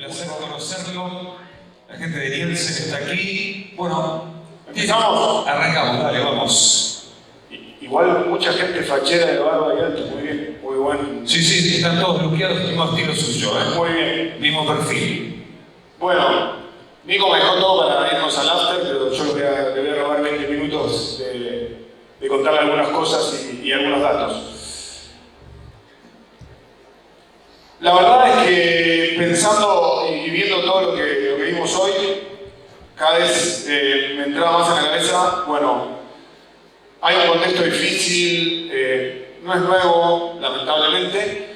placer conocerlo. La gente de Nielsen está aquí. Bueno, ¿empezamos? Arrancamos, dale, vamos. Igual mucha gente fachera de barba y alto, muy bien, muy buen. Sí, están todos bloqueados, mismo estilo suyo, Muy bien. mismo perfil. Bueno, Nico me dejó todo para irnos al after, pero yo le voy a robar 20 minutos de contarle algunas cosas y algunos datos. La verdad es que pensando y viendo todo lo que vimos hoy, cada vez me entraba más en la cabeza, bueno, hay un contexto difícil, no es nuevo, lamentablemente,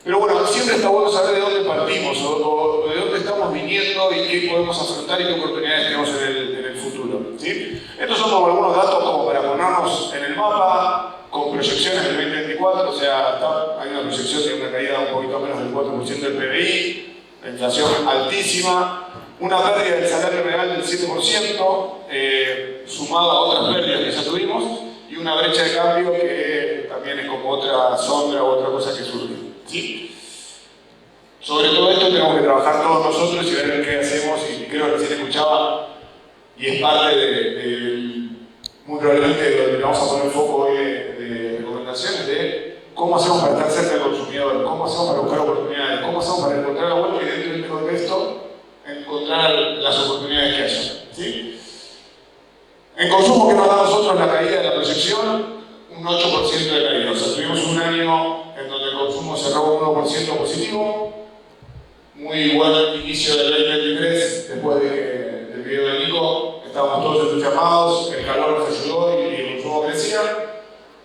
pero bueno, siempre está bueno saber de dónde partimos o de dónde estamos viniendo y qué podemos afrontar y qué oportunidades tenemos en el futuro, ¿sí? Estos son como algunos datos como para ponernos en el mapa, con proyecciones del 2024, o sea, hay una proyección de una caída un poquito menos del 4% del PBI, la inflación altísima, una pérdida del salario real del 7%, sumado a otras pérdidas que ya tuvimos, y una brecha de cambio que también es como otra sombra o otra cosa que surge, ¿sí? Sobre todo esto tenemos que trabajar todos nosotros y ver qué hacemos, y creo que recién escuchaba, y es parte muy probablemente de donde vamos a poner foco hoy de recomendaciones de cómo hacemos para estar cerca del consumidor, cómo hacemos para buscar oportunidades, cómo hacemos para encontrar la vuelta y dentro de este contexto encontrar las oportunidades que haya, ¿sí? En consumo, que nos da a nosotros la caída de la proyección, un 8% de caída. O sea, tuvimos un año en donde el consumo cerró un 1% positivo, muy buen inicio del 2023, después del video de Nico, estábamos todos entusiasmados, el calor nos ayudó y el consumo crecía.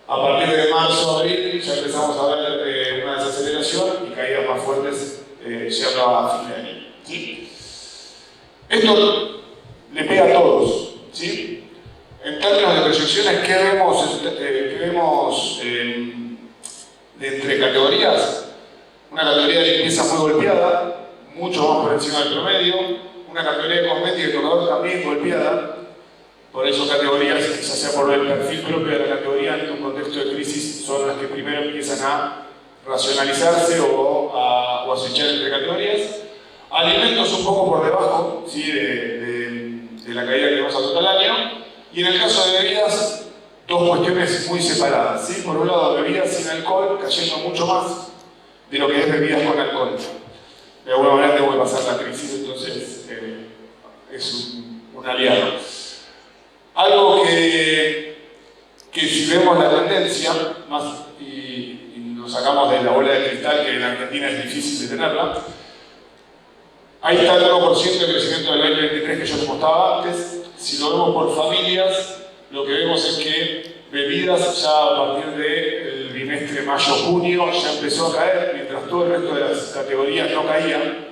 A partir de marzo, abril, ya empezamos a ver una desaceleración y caídas más fuertes llegando a fin de año, ¿sí? Esto le pega a todos, ¿sí? En términos de proyecciones, ¿qué vemos de entre categorías? Una categoría de limpieza muy golpeada, mucho más por encima del promedio, una categoría de cosmética y tocador también golpeada. Por eso categorías, ya sea por el perfil propio de la categoría en un contexto de crisis, son las que primero empiezan a racionalizarse o a acechar entre categorías. Alimentos un poco por debajo, ¿sí? de la caída que vamos a total año. Y en el caso de bebidas, dos cuestiones muy separadas, ¿sí? Por un lado, bebidas sin alcohol cayendo mucho más de lo que es bebidas con alcohol. De alguna manera tengo que pasar la crisis, entonces es un aliado. Algo que si vemos la tendencia, más y nos sacamos de la bola de cristal, que en Argentina es difícil de tenerla, ahí está el 1% de crecimiento del 2023 que yo les mostraba antes. Si lo vemos por familias, lo que vemos es que bebidas ya a partir del bimestre mayo-junio ya empezó a caer, mientras todo el resto de las categorías no caían.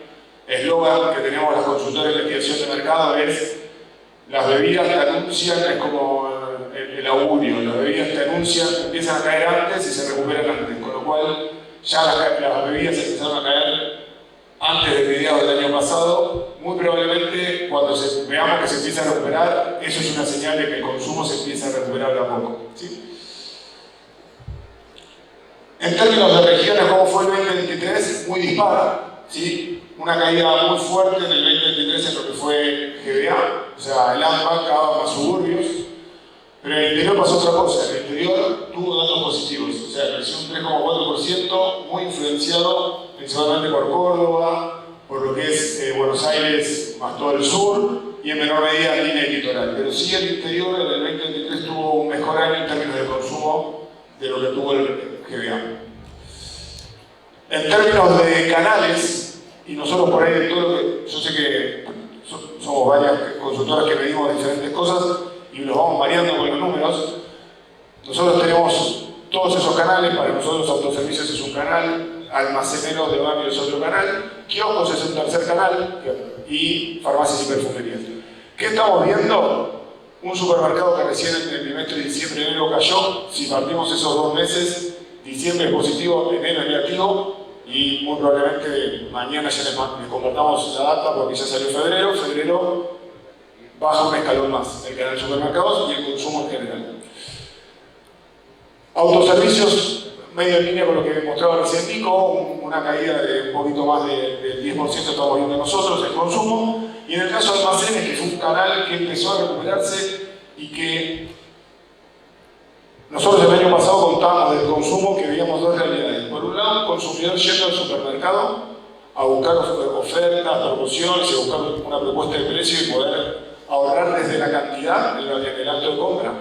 Eslogan que tenemos las consultoras de investigación de mercado es: las bebidas te anuncian, es como el augurio, las bebidas te anuncian, empiezan a caer antes y se recuperan antes, con lo cual ya las bebidas empezaron a caer antes de mediados del año pasado. Muy probablemente cuando veamos que se empieza a recuperar, eso es una señal de que el consumo se empieza a recuperar de a poco, ¿sí? En términos de regiones, ¿cómo fue el 2023? Muy dispara, ¿sí? Una caída muy fuerte en el 2023 en lo que fue GBA, o sea, el AMPA cada más suburbios, pero en el interior pasó otra cosa. El interior tuvo datos positivos, o sea, creció un 3,4%, muy influenciado principalmente por Córdoba, por lo que es Buenos Aires más todo el sur, y en menor medida línea y litoral. Pero sí, el interior en el 2023 tuvo un mejor año en términos de consumo de lo que tuvo el GBA. En términos de canales, y nosotros por ahí de todo lo que, yo sé que somos varias consultoras que medimos diferentes cosas y los vamos variando con los números. Nosotros tenemos todos esos canales. Para nosotros autoservicios es un canal, almaceneros de barrio es otro canal, kioscos es un tercer canal y farmacias y perfumerías. ¿Qué estamos viendo? Un supermercado que recién en el trimestre de diciembre y enero cayó. Si partimos esos 2 meses, diciembre es positivo, enero es negativo, y muy probablemente mañana ya les convertamos la data porque ya salió febrero. Febrero baja un escalón más el canal de supermercados y el consumo en general. Autoservicios medio en línea con lo que mostraba recién Nico, una caída de un poquito más del 10% estamos viendo nosotros el consumo. Y en el caso de almacenes, que fue un canal que empezó a recuperarse y que nosotros el año pasado contábamos del consumo que veíamos dos realidades. Por un lado, un consumidor yendo al supermercado a buscar ofertas, promociones y a buscar una propuesta de precio y poder ahorrar desde la cantidad en el acto de compra.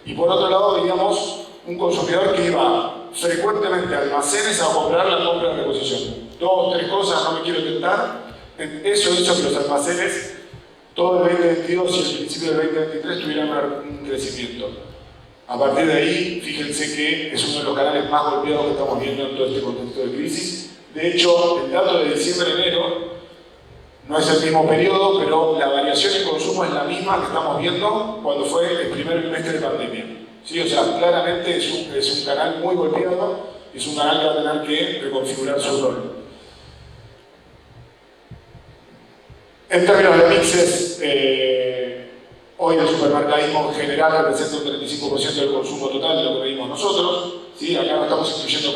Y por otro lado, veíamos un consumidor que iba frecuentemente a almacenes a comprar la compra de reposición. Dos, tres cosas, no me quiero tentar. Eso hizo que los almacenes, todo el 2022 y el principio del 2023, tuvieran un crecimiento. A partir de ahí, fíjense que es uno de los canales más golpeados que estamos viendo en todo este contexto de crisis. De hecho, el dato de diciembre-enero no es el mismo periodo, pero la variación en consumo es la misma que estamos viendo cuando fue el primer trimestre de pandemia. ¿Sí? O sea, claramente es un canal muy golpeado, es un canal que va a tener que reconfigurar su rol. En términos de mixes, hoy el supermercadismo en general representa un 35% del consumo total de lo que medimos nosotros. ¿Sí? Acá no estamos incluyendo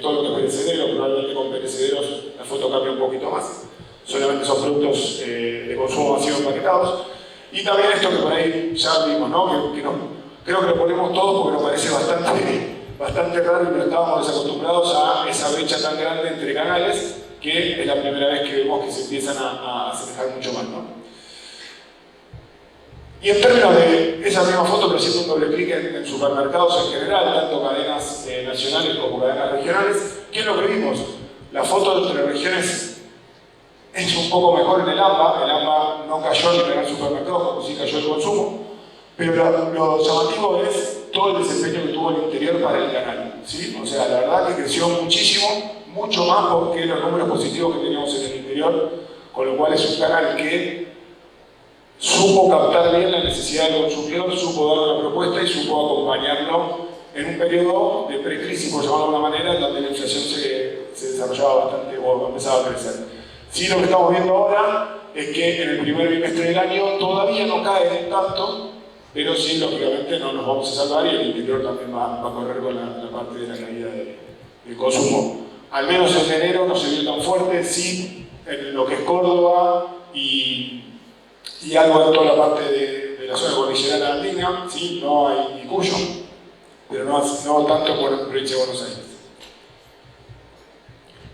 todo lo que es perecedero, probablemente con perecederos la foto cambia un poquito más. Solamente son productos de consumo masivo empaquetados. Y también esto que por ahí ya vimos, ¿no? Creo que lo ponemos todo porque nos parece bastante raro y no estábamos desacostumbrados a esa brecha tan grande entre canales, que es la primera vez que vemos que se empiezan a asemejar mucho más, ¿no? Y en términos de esa misma foto, pero haciendo un doble clic en supermercados en general, tanto cadenas nacionales como cadenas regionales, ¿qué es lo que vimos? La foto entre regiones es un poco mejor en el AMBA no cayó en el supermercado, como sí cayó el consumo, pero lo llamativo es todo el desempeño que tuvo el interior para el canal, ¿sí? O sea, la verdad que creció muchísimo, mucho más que los números positivos que teníamos en el interior, con lo cual es un canal que supo captar bien la necesidad del consumidor, supo dar una propuesta y supo acompañarlo en un periodo de precrisis, por llamarlo de alguna manera, en donde la inflación se desarrollaba bastante o empezaba a crecer. Sí, lo que estamos viendo ahora es que en el primer bimestre del año todavía no cae tanto, pero sí, lógicamente, no nos vamos a salvar y el interior también va a correr con la parte de la caída del consumo. Al menos en enero no se vio tan fuerte, sí, en lo que es Córdoba y algo en toda la parte de la zona cordillerana andina, ¿sí? No hay ni Cuyo, pero no tanto por la provincia de Buenos Aires.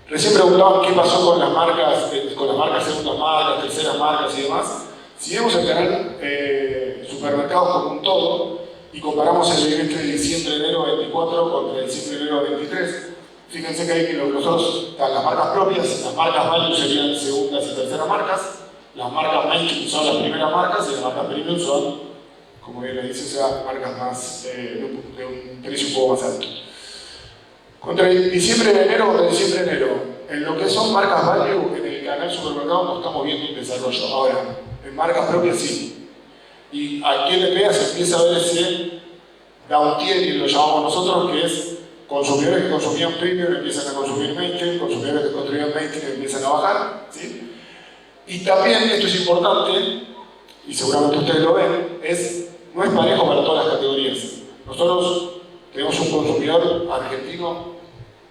Recién preguntaban qué pasó con las marcas segundas marcas, terceras marcas y demás. Si vemos el canal supermercados como un todo y comparamos el bimestre de diciembre-enero 24 contra el diciembre-enero 23, fíjense que hay que los otros están las marcas propias, las marcas value serían segundas y terceras marcas, las marcas mainstream son las primeras marcas y las marcas premium son, como bien le dice, o sea, marcas más de un precio un poco más alto. Contra el diciembre-enero contra el diciembre-enero, en lo que son marcas value, en el canal supermercado no estamos viendo un desarrollo. Ahora, en marcas propias sí. Y aquí en LPA se empieza a ver ese downtiering, lo llamamos nosotros, que es consumidores que consumían premium empiezan a consumir mainstream, consumidores que consumían mainstream empiezan a bajar, ¿sí? Y también, esto es importante, y seguramente ustedes lo ven, no es parejo para todas las categorías. Nosotros tenemos un consumidor argentino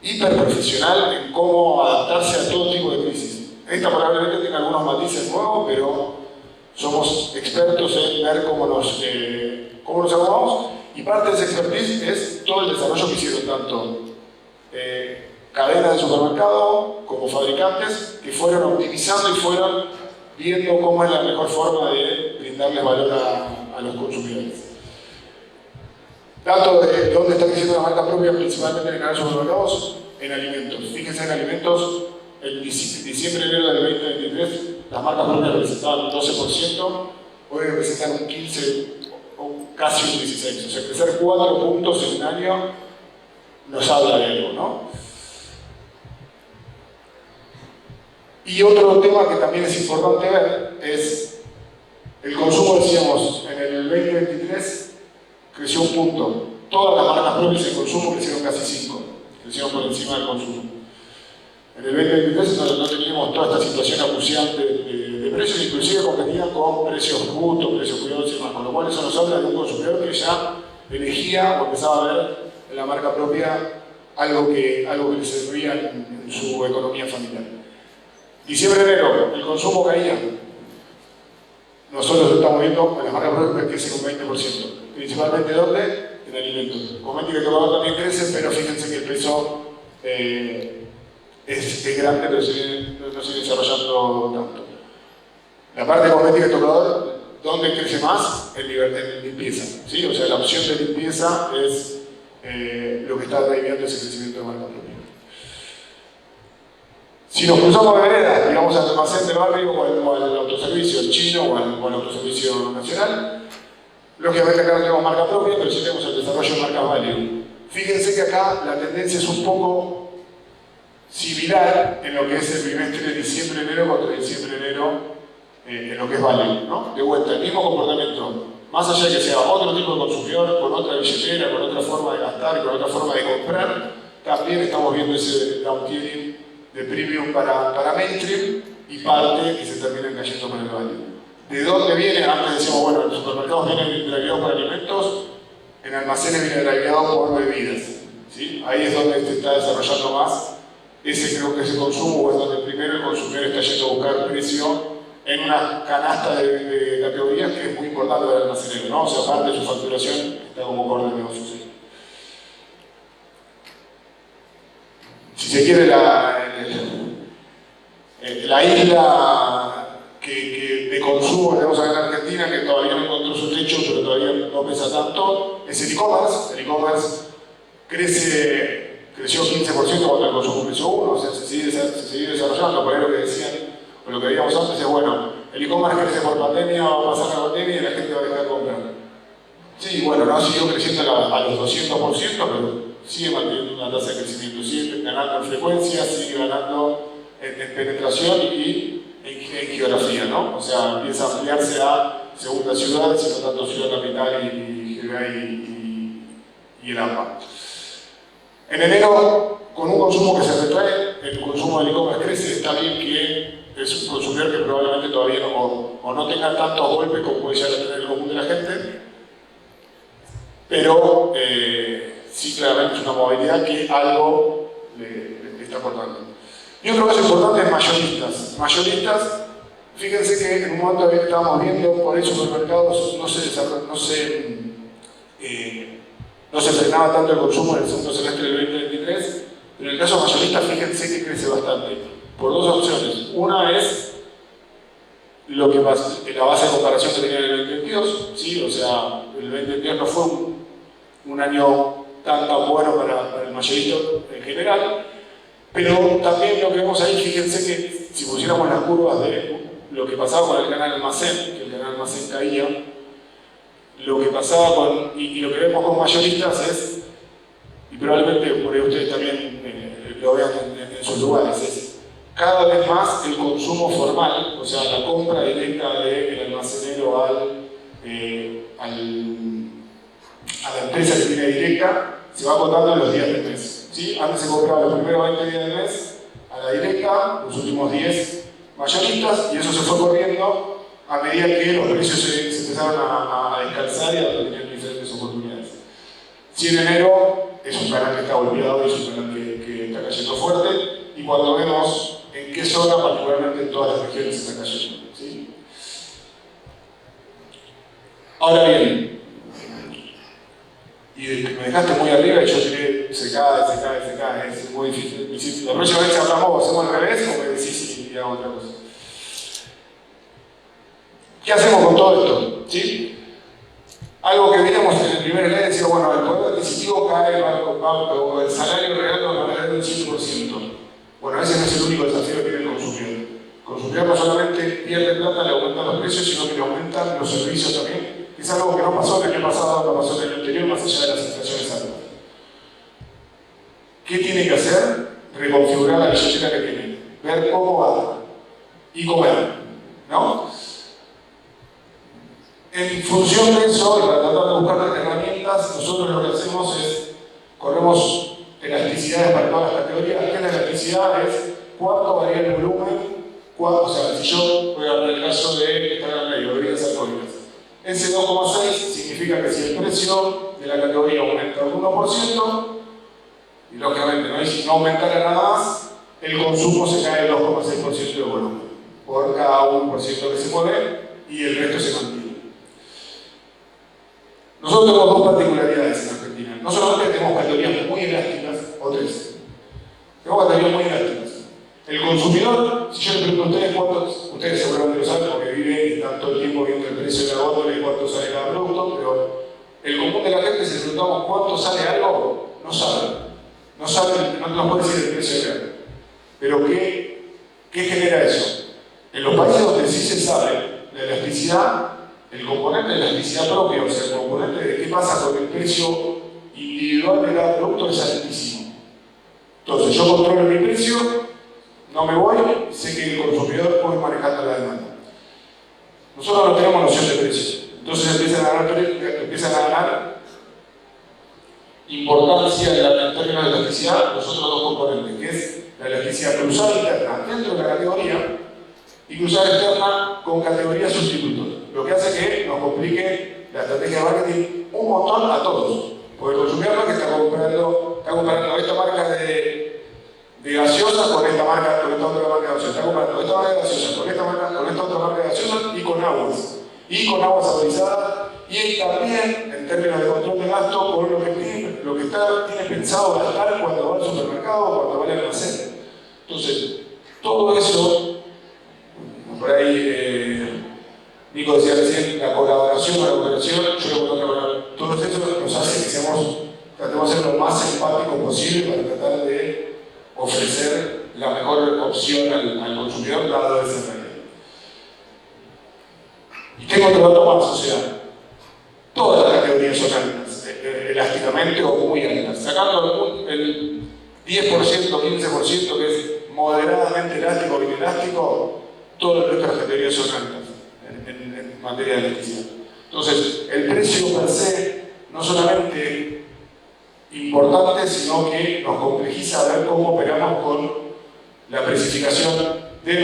hiperprofesional en cómo adaptarse a todo tipo de crisis. Esta probablemente tenga algunos matices nuevos, pero somos expertos en ver cómo nos acomodamos, y parte de esa expertise es todo el desarrollo que hicieron tanto cadenas de supermercado como fabricantes, que fueron optimizando y fueron viendo cómo es la mejor forma de brindarles valor a los consumidores. Dato de dónde está creciendo la marca propia, principalmente en el canal de supermercados, en alimentos. Fíjense, en alimentos, en diciembre-enero del 2023, las marcas propias representaban un 12%, hoy representan un 15% o casi un 16%. O sea, crecer 4 puntos en un año nos habla de algo, ¿no? Y otro tema que también es importante ver es el consumo, decíamos, en el 2023 creció 1 punto. Todas las marcas propias en consumo crecieron casi 5, crecieron por encima del consumo. En el 2023 no teníamos toda esta situación acuciante de precios, inclusive competían con precios justos, precios cuidados y demás, con lo cual eso nos habla de un consumidor que ya elegía o empezaba a ver en la marca propia algo que les servía en su economía familiar. Diciembre-enero, el consumo caía. Nosotros estamos viendo en las marcas propias que crece un 20%. Principalmente ¿dónde? En alimentos. Cosmética y tocador también crece, pero fíjense que el peso es grande, pero no sigue desarrollando tanto. La parte de cosmética y tocador, ¿dónde crece más? En limpieza. ¿Sí? O sea, la opción de limpieza es lo que está driveando ese crecimiento de marca propia. Si nos cruzamos de vereda, digamos al almacén del barrio o al autoservicio chino o al autoservicio nacional, lógicamente acá no tenemos marca propia, pero sí tenemos el desarrollo de marcas value. Fíjense que acá la tendencia es un poco similar en lo que es el trimestre de diciembre-enero contra diciembre-enero en lo que es value, ¿no? De vuelta, el mismo comportamiento, más allá de que sea otro tipo de consumidor, con otra billetera, con otra forma de gastar, con otra forma de comprar, también estamos viendo ese downtiering de premium para mainstream y parte que se terminan cayendo para el value. ¿De dónde viene? Antes decíamos, bueno, en los supermercados vienen driveados por alimentos, en almacenes viene driveado por bebidas, ¿sí? Ahí es donde se está desarrollando más creo que ese consumo, es donde primero el consumidor está yendo a buscar precio en una canasta de categorías que es muy importante para el almacenero, ¿no? O sea, parte de su facturación está como core de negocio. Si se quiere, la isla de consumo que tenemos acá en Argentina, que todavía no encontró su techo, pero todavía no pesa tanto, es el e-commerce. El e-commerce creció 15% cuando el consumo creció 1%, o sea, se sigue desarrollando. Por ahí lo que decían, o lo que veíamos antes es, bueno, el e-commerce crece por pandemia, va a pasar la pandemia y la gente va a dejar de comprar. Sí, bueno, no siguió creciendo a los 200%, pero sigue manteniendo una tasa de crecimiento, sigue ganando en frecuencia, sigue ganando en penetración y en geografía, ¿no? O sea, empieza a ampliarse a segunda ciudad, sino tanto ciudad capital y el AMPA. En enero, con un consumo que se retrae, el consumo del e-commerce crece, está bien que es un consumidor que probablemente todavía no tenga tantos golpes como puede llegar a tener el común de la gente, pero sí claramente es una movilidad que algo le está aportando. Y otro caso importante es mayoristas. Mayoristas, fíjense que en un momento que estábamos viendo por ahí supermercados no se frenaba tanto el consumo en el segundo semestre del 2023, pero en el caso mayorista fíjense que crece bastante, por dos opciones. Una es lo que pasa, la base de comparación que tenía en el 2022, ¿sí? O sea, el 2022 no fue un año tan bueno para el mayorista en general, pero también lo que vemos ahí, fíjense que si pusiéramos las curvas de lo que pasaba con el canal almacén, que el canal almacén caía, lo que pasaba y lo que vemos con mayoristas es, y probablemente por ahí ustedes también lo vean en sus lugares, es cada vez más el consumo formal, o sea, la compra directa del almacenero a la empresa que tiene directa, se va acotando en los días del mes. ¿Sí? Antes se compraba los primeros 20 días del mes a la directa, los últimos 10 mayoristas, y eso se fue corriendo a medida que los precios se empezaron a descalzar y a tener diferentes oportunidades. Si en enero es un canal que está golpeado y es un canal que está cayendo fuerte, y cuando vemos en qué zona, particularmente en todas las regiones, se está cayendo. ¿Sí? Ahora bien, y me dejaste muy arriba y yo diré, se cae, es muy difícil. La próxima vez que hablamos, hacemos al revés o me decís y hago otra cosa. ¿Qué hacemos con todo esto? ¿Sí? Algo que veíamos en el primer slide decía, bueno, el poder adquisitivo cae, o el salario real va a caer un 5%. Bueno, ese no es el único desafío que tiene el consumidor. El consumidor no solamente pierde plata, le aumentan los precios, sino que le aumentan los servicios también. Es algo que no pasó en el año pasado, no pasó en el anterior, más allá de las inflaciones altas. ¿Qué tiene que hacer? Reconfigurar la billetera que tiene, ver cómo va y comer, ¿no? En función de eso, y para tratar de buscar herramientas, nosotros lo que hacemos es, corremos elasticidades para todas las categorías. ¿Qué es la elasticidad? Es cuánto varía el volumen, o sea, si yo voy a hablar el caso de estar en medio, bebidas alcohólicas. Ese 2,6 significa que si el precio de la categoría aumenta un 1%, y lógicamente no aumentara nada más, el consumo se cae el 2,6% de volumen por cada 1% que se mueve y el resto se mantiene. Nosotros tenemos dos particularidades en Argentina. No solamente tenemos categorías muy elásticas, o tres. Tenemos categorías muy elásticas. El consumidor, si yo le pregunto a ustedes cuántos, ustedes seguramente lo saben porque viven y están todo el tiempo viendo el precio de la góndola y cuánto sale cada producto, pero el común de la gente, si le preguntamos cuánto sale algo, no sabe. No sabe, no nos puede decir el precio real. Pero ¿qué genera eso? En los países donde sí se sabe la elasticidad, el componente de elasticidad propia, o sea, el componente de qué pasa con el precio individual de cada producto es altísimo. Entonces, yo controlo mi precio, no me voy, sé que el consumidor puede manejando la demanda. Nosotros no tenemos noción de precio. Entonces empiezan a ganar importancia en términos de elasticidad los otros dos componentes, que es la elasticidad cruzada interna dentro de la categoría y cruzada externa con categorías sustitutos. Lo que hace que nos complique la estrategia de marketing un montón a todos. Porque el consumidor que está comparando esta marca de gaseosa con esta otra marca de gaseosa. Está comparando esta marca de gaseosa con esta otra marca de gaseosa y con aguas. Y con aguas saborizadas. Y también, en términos de control de gasto, con lo que tiene pensado gastar cuando va al supermercado o cuando va al almacén. Entonces, todo eso, por ahí Nico decía recién, la colaboración o la cooperación, yo lo voy a colaborar. Todo eso nos hace que tratemos de ser lo más empáticos posible para tratar de ofrecer la mejor opción al consumidor dado esa realidad. Y tengo otro dato más, o sea, todas las categorías son altas, elásticamente o muy altas. Sacando el 10%, 15% que es moderadamente elástico o inelástico, todas las otras categorías son altas en materia de elasticidad. Entonces, el precio per se no solamente importante, sino que nos complejiza ver cómo operamos con la precificación de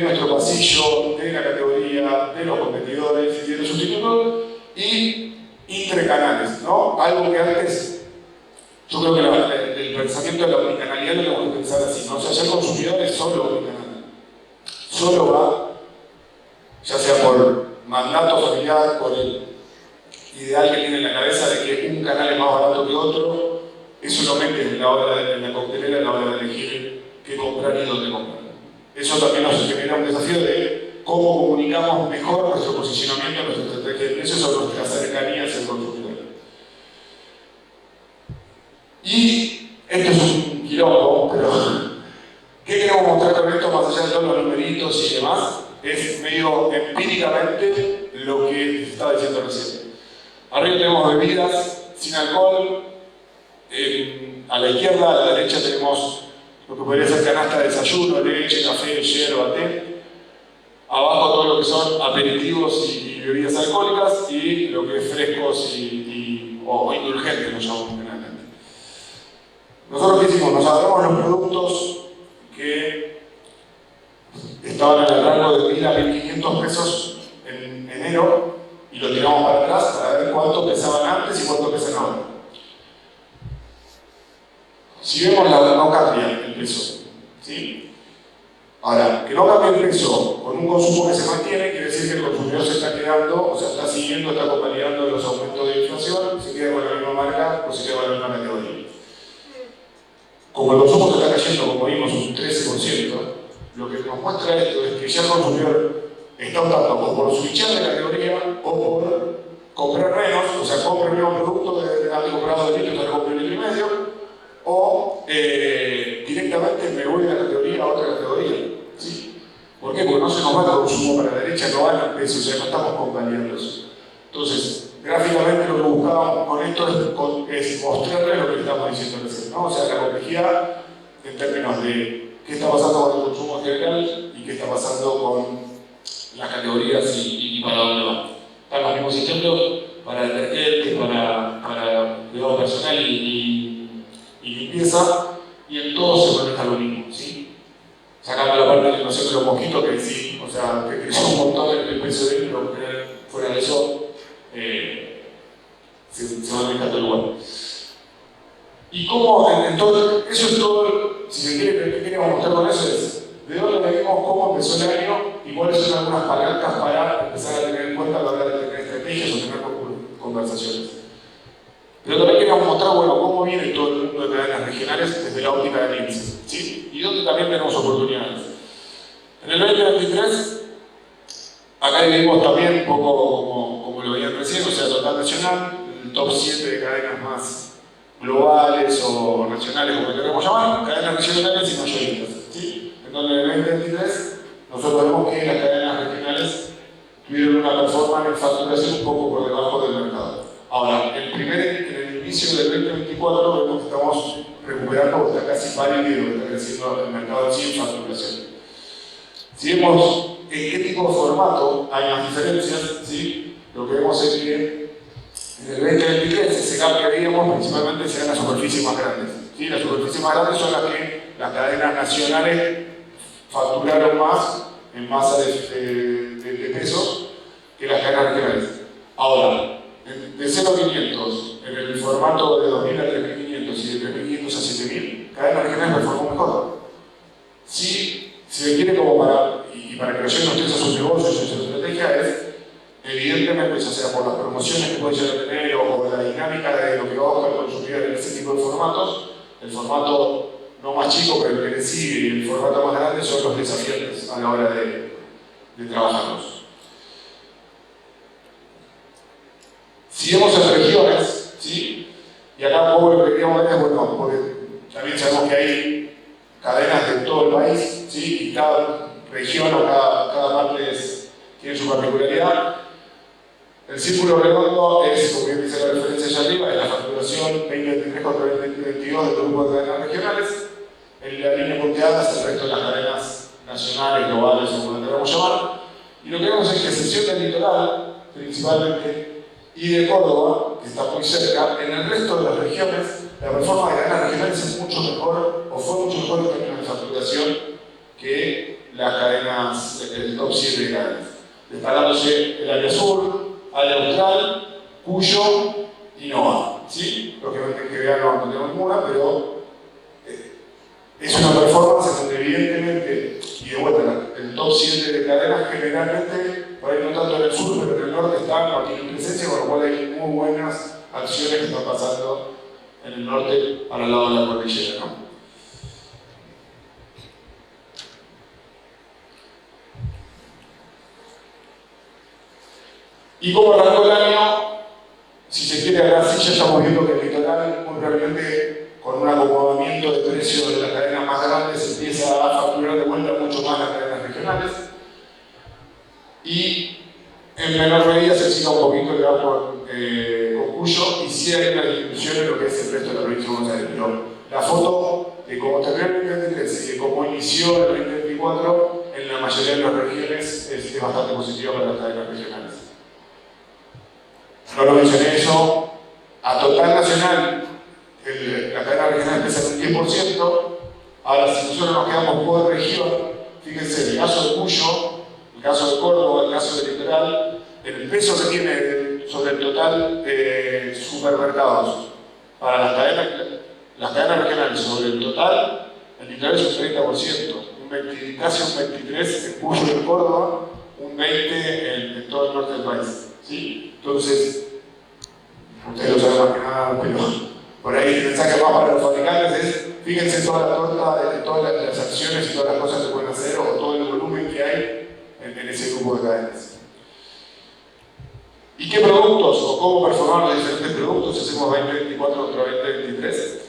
nuestro pasillo, de la categoría, de los competidores y de los sustitutos y intercanales, ¿no? Algo que antes, yo creo que el pensamiento de la omnicanalidad lo tenemos que pensar así, ¿no? O sea, ya el consumidor es solo omnicanal. Solo va, ya sea por mandato familiar, por el ideal que tiene en la cabeza de que un canal es más barato que otro, eso lo mete en la coctelera a la hora de elegir qué comprar y dónde comprar. Eso también nos genera un desafío de cómo comunicamos mejor nuestro posicionamiento, nuestra estrategia de precios o nuestra cercanía hacia el consumidor. Y esto es un quilombo, pero ¿qué queremos mostrar con esto más allá de todos los numeritos y demás? Es medio empíricamente lo que estaba diciendo recién. Arriba tenemos bebidas sin alcohol, a la izquierda, a la derecha tenemos lo que podría ser canasta de desayuno, leche, café, yerba, té. Abajo todo lo que son aperitivos y bebidas alcohólicas y lo que es frescos o indulgentes, lo llamamos generalmente. Nosotros ¿qué hicimos? Nos agarramos los productos que estaban en el rango de 1.000 a 1.500 pesos en enero y lo tiramos para atrás para ver cuánto pesaban antes y cuánto pesan ahora. Si vemos no cambia el peso, ¿sí? Ahora, que no cambie el peso con un consumo que se mantiene, quiere decir que el consumidor se está quedando, o sea, está siguiendo, está acompañando los aumentos de inflación, se queda con la misma marca o se queda con la misma categoría. Como el consumo se está cayendo, como vimos, un 13%, lo que nos muestra esto es que ya el consumidor está optando o por switchar de categoría o por comprar menos, o sea, compra el mismo producto de haber comprado de litro, ahora compro un litro y medio, o directamente me voy de la categoría a otra categoría. ¿Sí? ¿Por qué? Porque no se nos va el consumo para la derecha, no van al peso, o sea, no estamos compañeros eso. Entonces, gráficamente lo que buscábamos con esto es mostrarles lo que estamos diciendo recién, ¿no? O sea, la complejidad en términos de qué está pasando con el consumo en general y qué está pasando con las categorías y para dónde van. Están los mismos ejemplos para detergentes, para cuidado personal y limpieza, y en todo se maneja lo mismo, ¿sí? Sacando la parte de no sé, los mosquitos que sí, o sea, que creció un montón el precio de él, pero fuera de eso se maneja todo igual. Y cómo, eso es todo, si se quiere, ¿qué queremos mostrar con eso? Es de dónde venimos, cómo empezó el año y cuáles son algunas palancas para empezar a tener en cuenta a la hora de tener estrategias o tener conversaciones. Pero también queremos mostrar, bueno, cómo viene todo el mundo de cadenas regionales desde la óptica de Nielsen, ¿sí? Y dónde también tenemos oportunidades. En el 2023, acá dividimos también un poco como lo veían recién, o sea, total nacional, el top 7 de cadenas más globales o nacionales, como le queremos llamar, cadenas regionales y mayoristas, ¿sí? En donde en el 2023 nosotros vemos que las cadenas regionales tuvieron una performance en facturación un poco por debajo del mercado. Ahora, en el inicio del 2024 vemos que estamos recuperando, está casi parecido, está creciendo el mercado en sí en facturación. Si vemos en qué tipo de formato hay más diferencias, ¿sí? Lo que vemos es que en el 2023 ese gap que veíamos principalmente serán las superficies más grandes, ¿sí? Las superficies más grandes son las que las cadenas nacionales facturaron más en masa de peso que las cadenas regionales. Ahora, de 0 a 500, en el formato de 2000 a 3500 y de 3500 a 7000, cadenas regionales performó mejor. Si se quiere como para que lo lleven ustedes a sus negocios y a su estrategia es, evidentemente, ya sea por las promociones que pueden llegar a tener o la dinámica de lo que va a buscar el consumidor en ese tipo de formatos, el formato no más chico, pero el que le sigue y el formato más grande son los desafiantes a la hora de trabajarlos. Si vemos en regiones, ¿sí? Y acá un poco lo que queríamos ver es, bueno, porque también sabemos que hay cadenas de todo el país, ¿sí? Y cada región o cada parte tiene su particularidad. El círculo redondo es, como bien dice la referencia allá arriba, es la facturación 2023 contra 2022 del grupo de cadenas regionales. En la línea punteada es el resto de las cadenas nacionales, globales, o como lo queramos llamar. Y lo que vemos es que, a excepción del litoral, principalmente, y de Córdoba, que está muy cerca, en el resto de las regiones, la performance de cadenas regionales es mucho mejor, o fue mucho mejor en términos de facturación que las cadenas, el top 7 de cadenas. Destacándose el área sur, área austral, Cuyo y Nova, ¿sí? Lógicamente que vean no tenemos ninguna, pero es una performance en donde evidentemente, y de vuelta, el top 7 de cadenas generalmente, por ahí no tanto en el sur, pero en el norte están o tienen presencia, con lo cual hay muy buenas acciones que están pasando en el norte para el lado de la cordillera, ¿no? ¿Y cómo arrancó el año? Si se quiere, acá sí ya estamos viendo que el litoral, muy probablemente con un acomodamiento de precios de las cadenas más grandes, empieza a facturar de vuelta mucho más las cadenas regionales. Y en menor medida se siga un poquito el gap con Cuyo, y sí hay una disminución en lo que es el resto de la provincia de Buenos Aires. Pero la foto de cómo terminó el 2023 y de cómo inició el 2024 en la mayoría de las regiones es bastante positiva para las cadenas regionales. No lo mencioné eso, a total nacional, la cadena regional empieza en un 10%. Ahora, si nosotros nos quedamos por región, fíjense, el caso de Cuyo, el caso de Córdoba, el caso del litoral, el peso que tiene sobre el total de supermercados para las cadenas regionales sobre el total, el litoral es un 30%, casi un 23% en Cuyo y en Córdoba, un 20% en todo el norte del país, ¿sí? Entonces, ustedes lo saben más que nada, pero por ahí el mensaje más para los fabricantes es: fíjense toda la torta de todas las acciones y todas las cosas que pueden hacer, o todo el volumen que hay en ese grupo de cadenas. ¿Y qué productos o cómo performar los diferentes productos si hacemos 2024 contra 2023?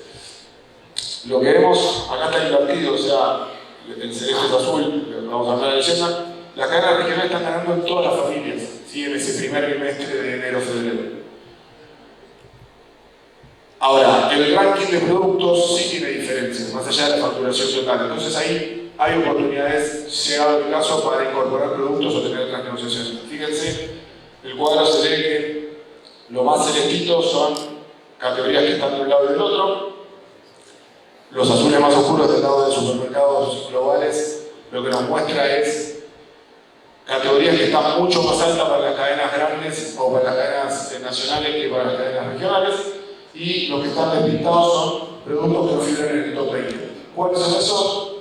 Lo que vemos, acá está invertido, o sea, el celeste es azul, vamos a hablar de leyenda. Las cadenas regionales están ganando en todas las familias, ¿sí? En ese primer trimestre de enero-febrero. Ahora, el ranking de productos sí tiene diferencias, más allá de la facturación total. Entonces ahí hay oportunidades, llegado el caso, para incorporar productos o tener otras negociaciones. Fíjense, el cuadro se ve que lo más celestito son categorías que están de un lado y del otro. Los azules más oscuros del lado de supermercados globales, lo que nos muestra es categorías que están mucho más altas para las cadenas grandes o para las cadenas nacionales que para las cadenas regionales. Y los que están despintados son productos que no figuran en el top 20. ¿Cuáles son esos?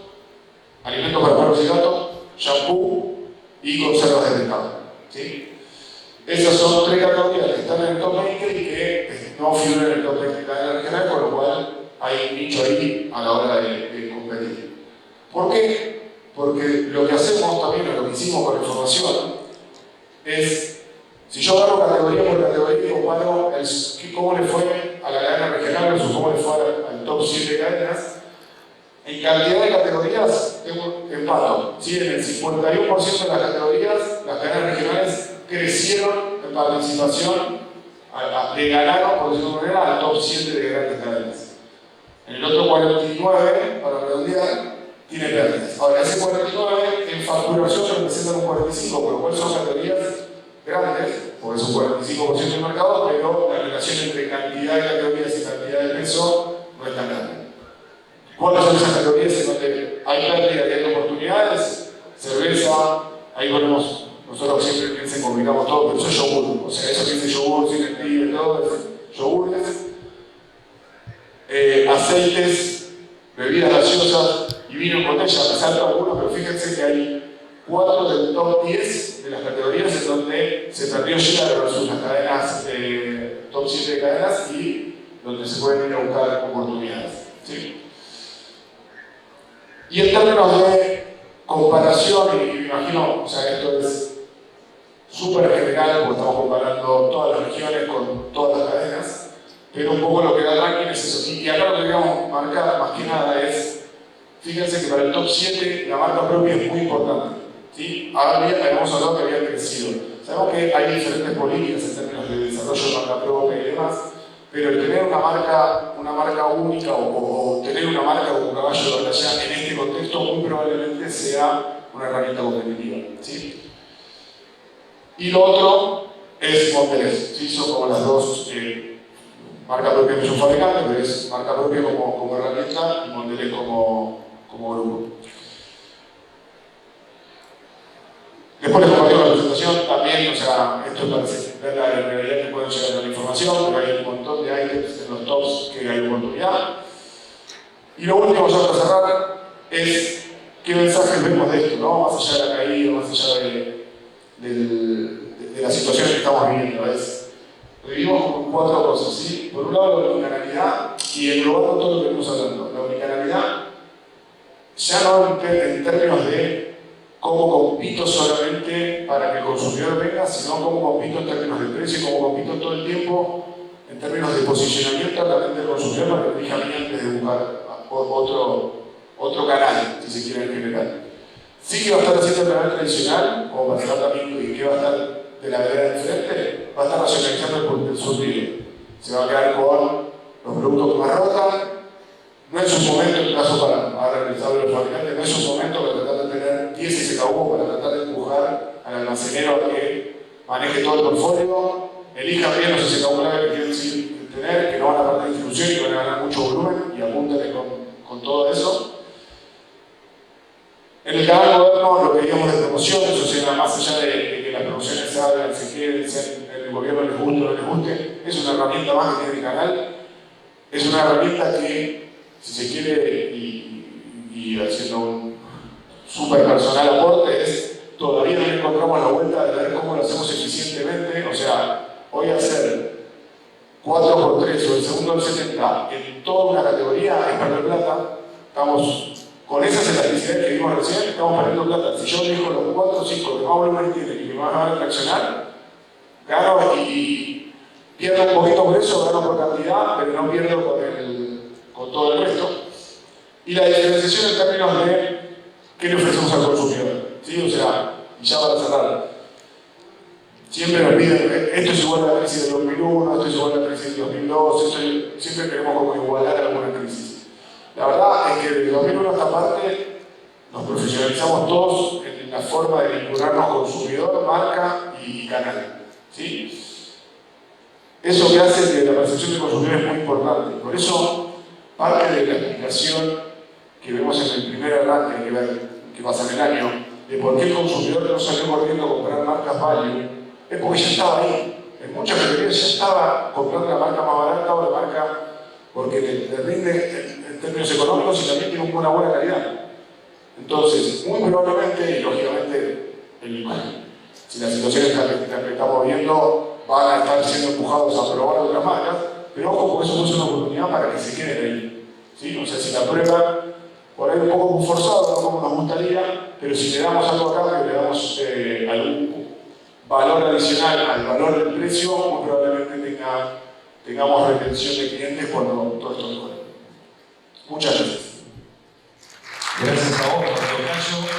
Alimentos para perros y gatos, shampoo y conservas de pescado. ¿Sí? Esas son 3 categorías que están en el top 20 y que no figuran en el top 20 de cadena regional, con lo cual hay un nicho ahí a la hora de competir. ¿Por qué? Porque lo que hacemos también, o lo que hicimos con la información, es, si yo agarro categoría por categoría y comparo cómo le fue a la cadena regional versus cómo le fue al top 7 de cadenas, en cantidad de categorías tengo empato. ¿Sí? En el 51% de las categorías, las cadenas regionales crecieron en participación, le ganaron, por decirlo de alguna manera, al top 7 de grandes cadenas. En el otro 49, para redondear, tiene pérdidas. Ahora, ese 49 en facturación representa un 45, por lo cual son categorías grandes, porque es un 45% del mercado, pero la relación entre cantidad de categorías y cantidad de peso no es tan grande. ¿Cuáles son esas categorías en donde hay pérdida y hay oportunidades? Cerveza, ahí ponemos, nosotros siempre piensen, combinamos todo, pero eso es yogur. O sea, eso que dice yogur, sin el todo, es yogures, aceites, bebidas gaseosas y vino en botella. Me salto algunos, pero fíjense que hay 4 del top 10 de las categorías en donde se perdió llegar versus las cadenas, top 7 de cadenas, y donde se pueden ir a buscar oportunidades. ¿Sí? Y en términos de comparación, y me imagino, o sea, esto es súper general porque estamos comparando todas las regiones con todas las cadenas, pero un poco lo que da el ranking es eso. Y acá lo que queremos marcar más que nada es, fíjense que para el top 7 la marca propia es muy importante. ¿Sí? Ahora bien, habíamos hablado que había crecido. Sabemos que hay diferentes políticas en términos de desarrollo de marca propia y demás, pero el tener una marca única o tener una marca como caballo de batalla en este contexto muy probablemente sea una herramienta competitiva. ¿Sí? Y lo otro es Mondelez. ¿Sí? Son como las dos, marca propia que es un fabricante, pero es marca propia como herramienta y Mondelez como grupo. Después les comparto la presentación también, o sea, esto es para ver la realidad que pueden llegar a la información, pero hay un montón de items en los tops que hay oportunidad. Y lo último, ya para cerrar, es qué mensajes vemos de esto, ¿no? Más allá de la caída, más allá de la situación que estamos viviendo. Vivimos con 4 cosas, ¿sí? Por un lado, la unicanalidad, y englobando todo lo que estamos hablando. La unicanalidad, ya no en términos de cómo compito solamente para que el consumidor venga, sino cómo compito en términos de precio y cómo compito todo el tiempo en términos de posicionamiento también del consumidor para que elija a mí antes de buscar otro canal, si se quiere en general. Sí que va a estar haciendo el canal tradicional, como para cerrar también, y que va a estar de la vereda de frente, va a estar racionalizando el surtido. Se va a quedar con los productos que más rotan. No es un momento, en caso para realizar los fabricantes, no es un momento para tratar de tener 10 SKU, para tratar de empujar al almacenero a que maneje todo el portfolio, elija bien los SKU que quieren tener, que no van a perder distribución y van a ganar mucho volumen, y apúntale con todo eso. En el canal moderno, lo que digamos de promociones, o sea, más allá de que las promociones se hagan, se queden, el gobierno les guste o no les guste, es una herramienta más que tiene el canal, es una herramienta que, si se quiere, y haciendo un súper personal aporte, todavía no encontramos la vuelta de ver cómo lo hacemos eficientemente. O sea, hoy hacer 4x3 o el segundo del 70 en toda una categoría es perder plata. Estamos con esas elasticidades que vimos recién, estamos perdiendo plata. Si yo elijo los 4 o 5 que más volumen tienen y que más van a traccionar, gano y pierdo un poquito por eso, gano por cantidad, pero no pierdo con todo el resto. Y la diferenciación en términos de qué le ofrecemos al consumidor. ¿Sí? O sea, y ya para cerrar, siempre nos piden, esto es igual a la crisis del 2001, esto es igual a la crisis del 2002, siempre queremos como igualar alguna crisis. La verdad es que desde 2001 a esta parte nos profesionalizamos todos en la forma de vincularnos consumidor, marca y canal. ¿Sí? Eso que hace que la percepción del consumidor es muy importante. Por eso, parte de la explicación que vemos en el primer arranque que pasa en el año, de por qué el consumidor no salió corriendo a comprar marcas value, es porque ya estaba ahí. En muchas categorías ya estaba comprando la marca más barata o la marca porque le rinde en términos económicos y también tiene una buena calidad. Entonces, muy probablemente, y lógicamente, si la situación que estamos viendo, van a estar siendo empujados a probar otras marcas, pero ojo, porque eso no es una oportunidad para que se queden ahí. ¿Sí? O sea, si la prueba, por ahí un poco forzado, no como nos gustaría, pero si le damos algo a cambio, le damos algún valor adicional al valor del precio, muy probablemente tengamos retención de clientes cuando todo esto mejore. Muchas gracias. Gracias a vos, Tocayo.